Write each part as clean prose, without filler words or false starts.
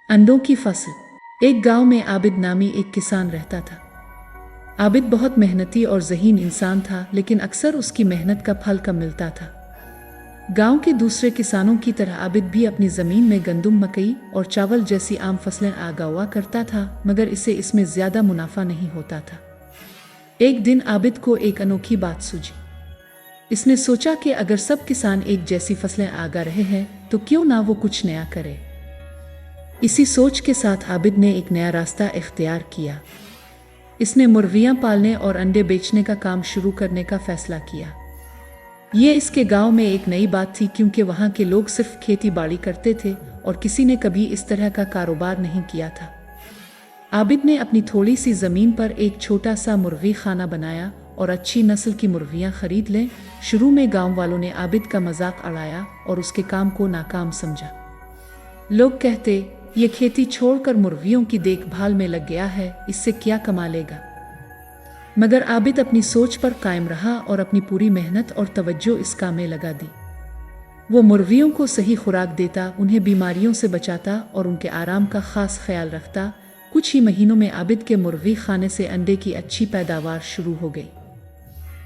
अंडों की फसल। एक गांव में आबिद नामी एक किसान रहता था। आबिद बहुत मेहनती और ज़हीन इंसान था, लेकिन अक्सर उसकी मेहनत का फल कम मिलता था। गांव के दूसरे किसानों की तरह आबिद भी अपनी ज़मीन में गंदम, मकई और चावल जैसी आम फसलें उगाया करता था, मगर इसे इसमें ज़्यादा मुनाफा नहीं होता था। एक दिन आबिद को एक अनोखी बात सूझी। इसने सोचा कि अगर सब किसान एक जैसी फसलें उगा रहे हैं तो क्यों ना वो कुछ नया करे। इसी सोच के साथ आबिद ने एक नया रास्ता इख्तियार किया। इसने मुर्गियां पालने और अंडे बेचने का काम शुरू करने का फैसला किया। ये इसके गांव में एक नई बात थी, क्योंकि वहां के लोग सिर्फ खेती बाड़ी करते थे और किसी ने कभी इस तरह का कारोबार नहीं किया था। आबिद ने अपनी थोड़ी सी ज़मीन पर एक छोटा सा मुर्गी खाना बनाया और अच्छी नस्ल की मुर्गियां खरीद लें। शुरू में गांव वालों ने आबिद का मजाक उड़ाया और उसके काम को नाकाम समझा। लोग कहते, ये खेती छोड़कर मुर्गियों की देखभाल में लग गया है, इससे क्या कमा लेगा। मगर आबिद अपनी सोच पर कायम रहा और अपनी पूरी मेहनत और तवज्जो इस काम में लगा दी। वो मुर्गियों को सही खुराक देता, उन्हें बीमारियों से बचाता और उनके आराम का खास ख्याल रखता। कुछ ही महीनों में आबिद के मुर्गी खाने से अंडे की अच्छी पैदावार शुरू हो गई।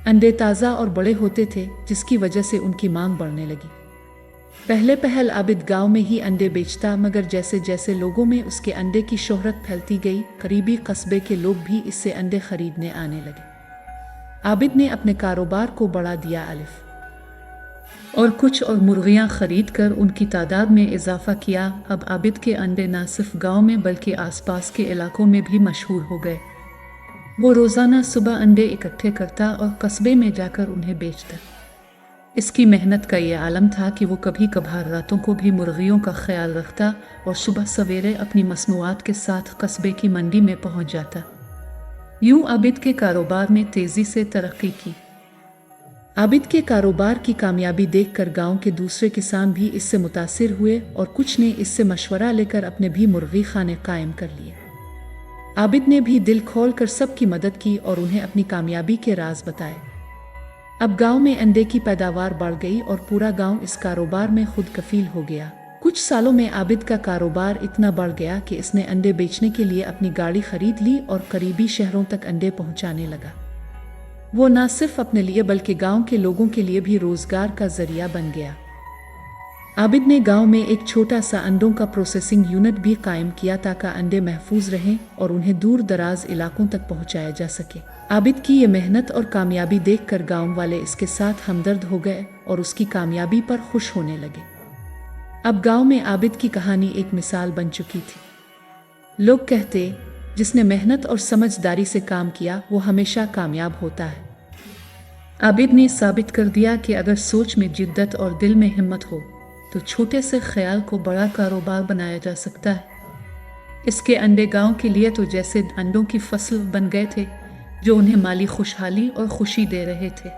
अंडे ताज़ा और बड़े होते थे, जिसकी वजह से उनकी मांग बढ़ने लगी। पहल आबिद गांव में ही अंडे बेचता, मगर जैसे जैसे लोगों में उसके अंडे की शोहरत फैलती गई, करीबी कस्बे के लोग भी इससे अंडे खरीदने आने लगे। आबिद ने अपने कारोबार को बढ़ा दिया और कुछ और मुर्गियां खरीद कर उनकी तादाद में इजाफा किया। अब आबिद के अंडे न सिर्फ गांव में बल्कि आसपास के इलाकों में भी मशहूर हो गए। वो रोज़ाना सुबह अंडे इकट्ठे करता और कस्बे में जाकर उन्हें बेचता। इसकी मेहनत का ये आलम था कि वो कभी कभार रातों को भी मुर्गियों का ख्याल रखता और सुबह सवेरे अपनी मसनूआत के साथ कस्बे की मंडी में पहुंच जाता। यूं आबिद के कारोबार ने तेज़ी से तरक्की की। आबिद के कारोबार की कामयाबी देखकर गांव के दूसरे किसान भी इससे मुतासिर हुए और कुछ ने इससे मशवरा लेकर अपने भी मुर्गी खाने कायम कर लिए। आबिद ने भी दिल खोल कर सबकी मदद की और उन्हें अपनी कामयाबी के राज बताए। अब गांव में अंडे की पैदावार बढ़ गई और पूरा गांव इस कारोबार में खुद कफील हो गया। कुछ सालों में आबिद का कारोबार इतना बढ़ गया कि इसने अंडे बेचने के लिए अपनी गाड़ी खरीद ली और करीबी शहरों तक अंडे पहुंचाने लगा। वो न सिर्फ अपने लिए बल्कि गांव के लोगों के लिए भी रोजगार का जरिया बन गया। आबिद ने गांव में एक छोटा सा अंडों का प्रोसेसिंग यूनिट भी कायम किया ताकि अंडे महफूज रहें और उन्हें दूर दराज इलाकों तक पहुंचाया जा सके। आबिद की ये मेहनत और कामयाबी देखकर गांव वाले इसके साथ हमदर्द हो गए और उसकी कामयाबी पर खुश होने लगे। अब गांव में आबिद की कहानी एक मिसाल बन चुकी थी। लोग कहते, जिसने मेहनत और समझदारी से काम किया वो हमेशा कामयाब होता है। आबिद ने साबित कर दिया कि अगर सोच में जिद्दत और दिल में हिम्मत हो तो छोटे से ख्याल को बड़ा कारोबार बनाया जा सकता है। इसके अंडे गांव के लिए तो जैसे अंडों की फसल बन गए थे, जो उन्हें माली खुशहाली और खुशी दे रहे थे।